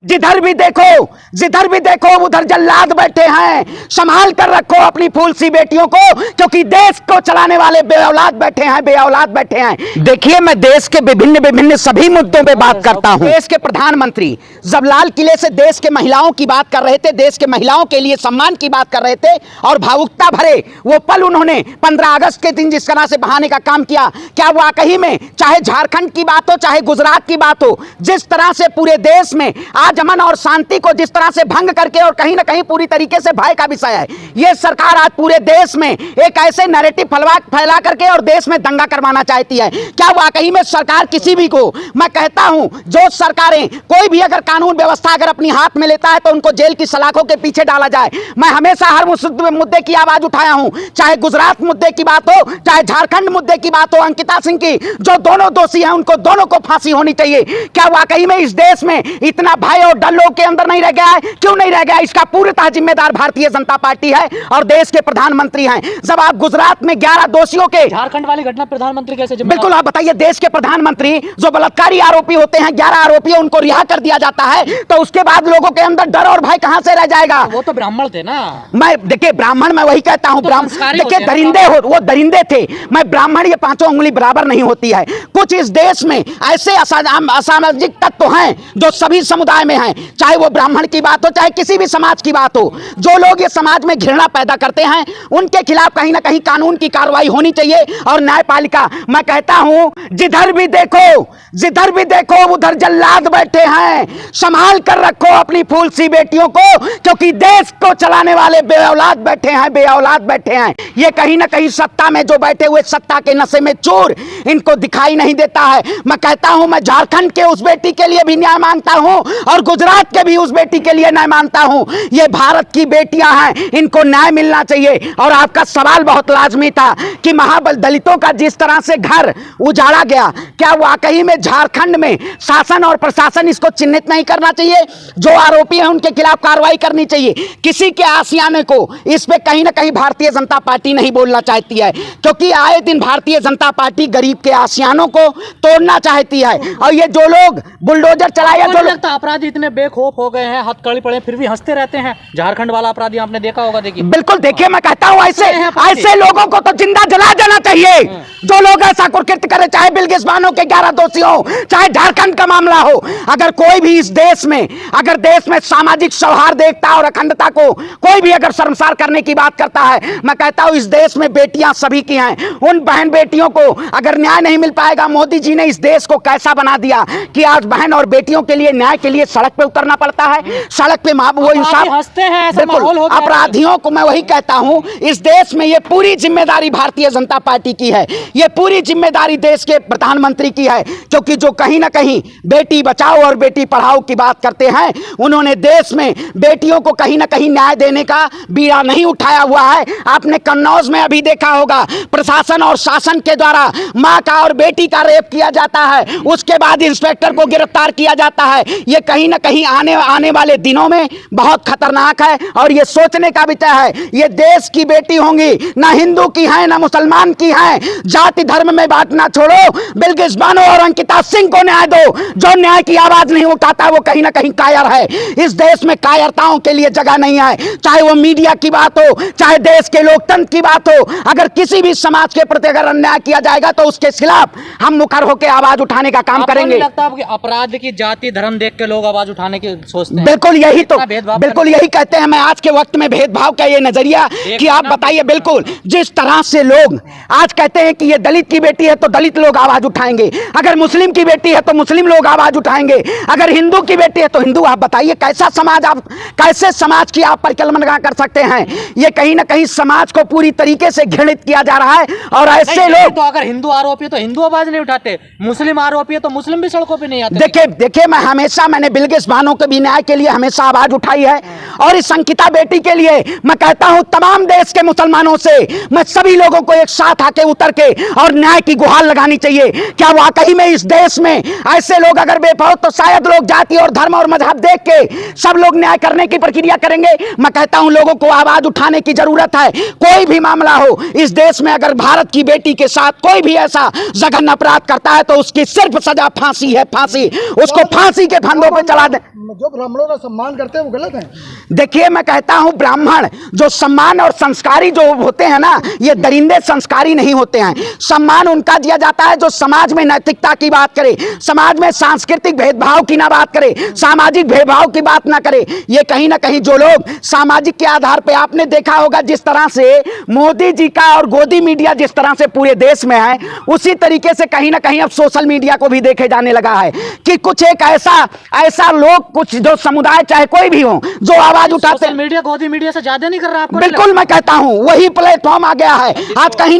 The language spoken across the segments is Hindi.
जिधर भी देखो उधर जल्लाद बैठे हैं। संभाल कर रखो अपनी फूल सी बेटियों को, क्योंकि देश को चलाने वाले बेऔलाद बैठे हैं। देखिए, मैं देश के विभिन्न सभी मुद्दों पे बात करता हूं। देश के प्रधानमंत्री जब लाल किले से देश के महिलाओं की बात कर रहे थे, देश के महिलाओं के लिए सम्मान की बात कर रहे थे, और भावुकता भरे वो पल उन्होंने 15 अगस्त के दिन जिस तरह से बहाने का काम किया, क्या वाकई में चाहे झारखंड की बात हो, चाहे गुजरात की बात हो, जिस तरह से पूरे देश में आज अमन और शांति को जिस तरह से भंग करके और कहीं ना कहीं पूरी तरीके से भय का विषय है, यह सरकार आज पूरे देश में एक ऐसे नैरेटिव फैला करके और देश में दंगा करवाना चाहती है। क्या वाकई में सरकार किसी भी को, मैं कहता हूं, जो सरकारें कोई भी अगर कानून व्यवस्था अगर अपनी हाथ में लेता है तो उनको जेल की सलाखों के पीछे डाला जाए। मैं हमेशा हर मुद्दे की आवाज उठाया हूं, चाहे गुजरात मुद्दे की बात हो, चाहे झारखंड मुद्दे की बात हो, अंकिता सिंह की, जो दोनों दोषी हैं उनको दोनों को फांसी होनी चाहिए। क्या वाकई में इस देश में इतना भय और डर लोगों के अंदर नहीं रह गया है? क्यों नहीं रह गया? इसका पूर्णतः जिम्मेदार भारतीय जनता पार्टी है और देश के प्रधानमंत्री हैं। जब आप गुजरात में 11 दोषियों के, झारखंड वाली घटना प्रधानमंत्री कैसे जिम्मेदार? बिल्कुल, आप बताइए, देश के प्रधानमंत्री जो बलात्कारी आरोपी होते हैं, 11 आरोपी, उनको रिहा कर दिया जाता है, तो उसके बाद लोगों के अंदर डर और भय कहां से रह जाएगा? वो तो ब्राह्मण थे ना। मैं देखिए, ब्राह्मण, मैं वही कहता हूं, ब्राह्मण देखिए दरिंदे हो, वो दरिंदे थे। मैं ब्राह्मण, ये पांचों उंगली बराबर नहीं होती है। कुछ इस देश में ऐसे असामाजिक तत्व हैं जो सभी समुदाय में हैं, चाहे वो ब्राह्मण की बात हो, चाहे किसी भी समाज की बात हो। जो लोग ये समाज में घृणा पैदा करते हैं, उनके खिलाफ कहीं ना कहीं कानून की कार्रवाई होनी चाहिए। और न्यायपालिका, मैं कहता हूं, जिधर भी देखो उधर जल्लाद बैठे हैं। संभाल कर रखो अपनी फूल सी बेटियों को, क्योंकि देश को चलाने वाले बेऔलाद बैठे हैं। ये कहीं ना कहीं सत्ता में जो बैठे हुए, सत्ता के नशे में चोर, इनको दिखाई नहीं देता है। मैं कहता हूं, मैं झारखंड के उस बेटी के लिए भी न्याय मांगता हूं और गुजरात के भी उस बेटी के लिए न्याय मांगता हूं। ये भारत की बेटियां हैं, इनको न्याय मिलना चाहिए। और आपका सवाल बहुत लाजमी था कि महाबल दलितों का जिस तरह से घर उजाड़ा गया, क्या वाकई में झारखंड में शासन और प्रशासन इसको चिन्हित नहीं करना चाहिए? जो आरोपी हैं उनके खिलाफ कार्रवाई करनी चाहिए। किसी के आशियाने को इस पे कहीं ना कहीं भारतीय जनता पार्टी नहीं बोलना चाहती है, क्योंकि आए दिन भारतीय जनता पार्टी गरीब के आशियानों को तोड़ना चाहती है। और ये जो लोग बुलडोजर चलाया, जो लगता अपराधी इतने बेखौफ हो गए हैं, हथकड़ी पड़े, फिर भी हंसते रहते हैं। झारखंड वाला अपराधी आपने देखा होगा। देखिए, बिल्कुल, देखिए, मैं कहता हूं, ऐसे लोगों को तो जिंदा जला देना चाहिए। जो लोग ऐसा कुकृत्य करे, चाहे बिल्किस बानो के 11 दोषी हो, चाहे झारखंड का मामला हो। अगर कोई भी इस देश में, अगर देश में सामाजिक सौहार्द, एकता और अखंडता को कोई भी अगर शर्मसार करने की बात करता है, मैं कहता हूं, इस देश में बेटियां सभी की हैं। उन बहन बेटियों को अगर न्याय नहीं मिल पाएगा, मोदी जी ने इस देश को कैसा बना दिया कि आज बहन और बेटियों के लिए न्याय के लिए सड़क पे उतरना पड़ता है। सड़क पे वो इंसाफ, हंसते हैं, बिल्कुल, अपराधियों को मैं वही कहता हूं, इस देश में ये पूरी जिम्मेदारी भारतीय जनता पार्टी की है। ये पूरी जिम्मेदारी देश के प्रधानमंत्री की है, क्योंकि जो कहीं ना कहीं बेटी बचाओ और बेटी पढ़ाओ की बात करते हैं, उन्होंने देश में बेटियों को कहीं ना कहीं न्याय देने का बीड़ा नहीं उठाया हुआ है। आपने कन्नौज में अभी देखा होगा, प्रशासन और शासन के द्वारा मां का और बेटी का रेप किया जाता है, उसके बाद इंस्पेक्टर को गिरफ्तार किया जाता है। ये कहीं ना कहीं आने वाले दिनों में बहुत खतरनाक है। और ये सोचने का विषय है, ये देश की बेटी होंगी, ना हिंदू की है ना मुसलमान की है। जाति धर्म में बांटना छोड़ो, बिल्किस बानो और अंकिता सिंह को न्याय दो। जो न्याय की आवाज नहीं उठाता वो कहीं ना कहीं कायर है। इस देश में कायरताओं के लिए जगह नहीं है, चाहे वो मीडिया की बात हो, चाहे देश के लोकतंत्र की बात हो। अगर किसी भी समाज के प्रति अगर अन्याय किया जाएगा तो उसके खिलाफ हम मुखर होकर आवाज उठाने का काम करेंगे। लगता है अपराध की जाति धर्म देख के लोग आवाज उठाने की सोचते हैं? बिल्कुल यही कहते हैं। मैं आज के वक्त में भेदभाव का ये नजरिया कि आप बताइए, बिल्कुल जिस तरह से लोग आज कहते हैं कि ये दलित की बेटी है तो दलित लोग आवाज उठाएंगे, अगर मुस्लिम की बेटी है तो मुस्लिम लोग आवाज उठाएंगे, अगर हिंदू की बेटी है तो हिंदू। आप बताइए, कैसे समाज की आप परिकल्पना कर सकते हैं? ये कहीं ना कहीं समाज को पूरी तरीके से घृणित किया जा रहा है। और ऐसे लोग, तो अगर हिंदू आरोपी है तो हिंदू आवाज नहीं उठाते, मुस्लिम आरोपी है तो मुस्लिम भी सड़कों पे नहीं आते। देखिए, मैंने बिल्किस बानो के भी न्याय के लिए हमेशा आवाज उठाई है। और इस अंकिता बेटी के लिए मैं कहता हूं, तमाम देश के मुसलमानों से मैं सभी लोगों को एक साथ आके उतर के और न्याय की गुहार लगानी चाहिए। क्या वाकई में इस देश में ऐसे लोग अगर बेफौज, तो शायद लोग जाति और धर्म और मजहब देख के सब लोग न्याय करने की प्रक्रिया करेंगे। मैं कहता हूं, लोगों को आवाज उठाने की जरूरत है। कोई भी मामला हो इस देश में, अगर भारत की बेटी के साथ कोई भी ऐसा जघन्य अपराध करता है तो उसकी सिर्फ सजा फांसी है, फांसी। उसको फांसी के फंदों पर चला दें। जो ब्राह्मणों का सम्मान करते हैं वो गलत है। देखिए मैं कहता हूं ब्राह्मण जो सम्मान और संस्कारी जो होते हैं ना, ये दरिंदे संस्कारी नहीं होते हैं। सम्मान उनका दिया जाता है जो समाज में नैतिकता की बात करे, समाज में सांस्कृतिक भेदभाव की ना बात करे, सामाजिक भेदभाव की बात ना करे। ये कहीं ना कहीं जो लोग सामाजिक के आधार पे, आपने देखा होगा जिस तरह से मोदी जी का और गोदी मीडिया जिस तरह से पूरे देश में है, उसी तरीके से कहीं ना कहीं अब सोशल मीडिया को भी देखे जाने लगा है कि कुछ एक ऐसा लोग, कुछ जो समुदाय चाहे कोई भी हो, जो आवाज उठाते हैं। मीडिया गोदी मीडिया से ज्यादा नहीं कर रहा आपको? बिल्कुल मैं कहता हूं वही प्लेटफॉर्म आ गया है। आज कहीं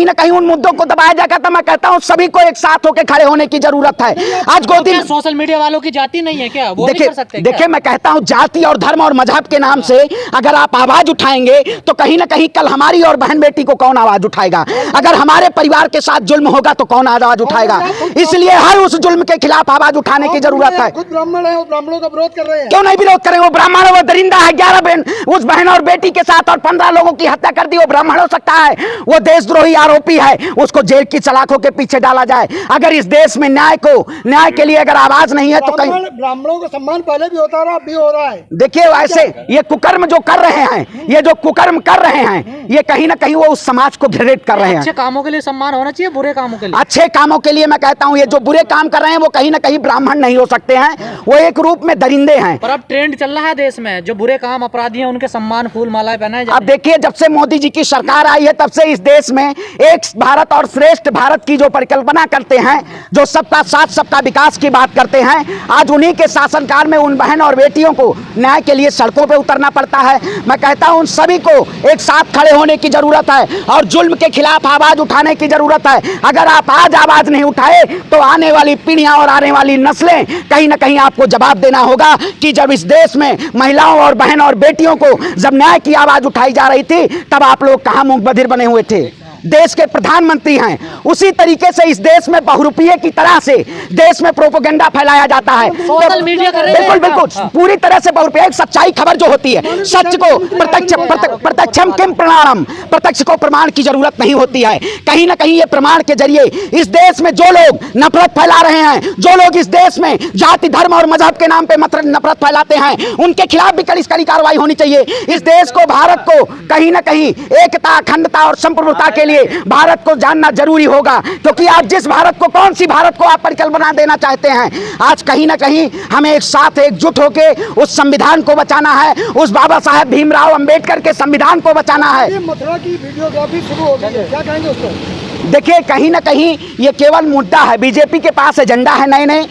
ना कहीं उन मुद्दों को दबाया जाएगा। तो मैं कहता हूं सभी को एक साथ होकर खड़े होने की जरूरत है। आज गोदी सोशल मीडिया वालों की जाति नहीं है क्या? वो नहीं कर सकते? देखिए मैं कहता हूं जाति और धर्म और मजहब के नाम से अगर आप आवाज उठाएंगे तो कहीं ना कहीं कल हमारी और बहन बेटी को कौन आवाज उठाएगा? अगर हमारे परिवार के साथ जुल्म होगा तो कौन आवाज उठाएगा? इसलिए हर उस जुल्म के खिलाफ आवाज उठाने की जरूरत है। खुद ब्राह्मण है, वो ब्राह्मणों का विरोध कर रहे हैं। क्यों नहीं विरोध करें? वो ब्राह्मण है, वो दरिंदा है। 11 बहन उस बहन और बेटी के साथ और 15 लोगों की हत्या कर दी, वो ब्राह्मण हो सकता है? वो देशद्रोही आरोपी है, उसको जेल की सलाखों के पीछे डाला जाए। अगर इस देश में न्याय के लिए अगर आवाज नहीं है तो कहीं ब्राह्मणों का सम्मान पहले भी होता रहा, अब भी हो रहा है। देखिए ऐसे ये कुकर्म जो कर रहे हैं, ये जो कुकर्म कर रहे हैं, ये कहीं ना कहीं वो उस समाज को घृणित कर रहे हैं। अच्छे कामों के लिए सम्मान होना चाहिए, बुरे कामों के लिए? अच्छे कामों के लिए मैं कहता हूं ये जो बुरे काम कर रहे हैं वो कहीं ना कहीं ब्राह्मण नहीं हो सकते हैं, वो एक रूप में दरिंदे हैं। पर अब ट्रेंड चल रहा है देश में, जो बुरे काम अपराधी हैं उनके सम्मान फूल मालाएं पहनाए जाते हैं। अब देखिए जब से मोदी जी की सरकार आई है तब से इस देश में एक भारत और श्रेष्ठ भारत की जो परिकल्पना करते हैं, जो सबका साथ सबका विकास की बात करते हैं, आज उन्हीं के शासनकाल में उन बहन और बेटियों को न्याय के लिए सड़कों पे उतरना पड़ता है। मैं कहता हूं उन सभी को एक साथ खड़े होने की जरूरत है और जुल्म के खिलाफ आवाज उठाने की जरूरत है। अगर आप आज आवाज नहीं उठाए तो आने वाली पीढ़ियां और आने वाली नस्लें कहीं ना कहीं आपको जवाब देना होगा कि जब इस देश में महिलाओं और बहन और बेटियों को जब न्याय की आवाज उठाई जा रही थी तब आप लोग कहां मुंह बधिर बने हुए थे? देश के प्रधानमंत्री हैं, उसी तरीके से इस देश में बहुरूपीय की तरह से देश में प्रोपेगेंडा फैलाया जाता है। सोशल मीडिया कर रहे हैं। बिल्कुल बिल्कुल पूरी तरह से बहुरूपीय। एक सच्चाई खबर जो होती है, सच को प्रत्यक्षम किम प्रमाणम, प्रत्यक्ष को प्रमाण की जरूरत नहीं होती है। कहीं ना कहीं ये प्रमाण के जरिए इस देश में जो लोग नफरत फैला रहे हैं, जो लोग इस देश में जाति धर्म और मजहब के नाम पे नफरत फैलाते हैं, उनके खिलाफ भी कड़ी कार्रवाई होनी चाहिए। इस देश को, भारत को कहीं ना कहीं एकता, अखंडता और संप्रभुता के लिए भारत को जानना जरूरी होगा, क्योंकि आप जिस भारत को, कौन सी भारत को आप परिकल्पना देना चाहते हैं, आज कहीं ना कहीं हमें एक साथ एकजुट होकर उस संविधान को बचाना है, उस बाबा साहेब भीमराव अंबेडकर के संविधान को बचाना है। ये मथुरा की वीडियोग्राफी शुरू हो गई है, क्या कहेंगे उसको? देखिए कहीं ना कहीं ये केवल मुद्दा है, बीजेपी के पास एजेंडा है नए नए।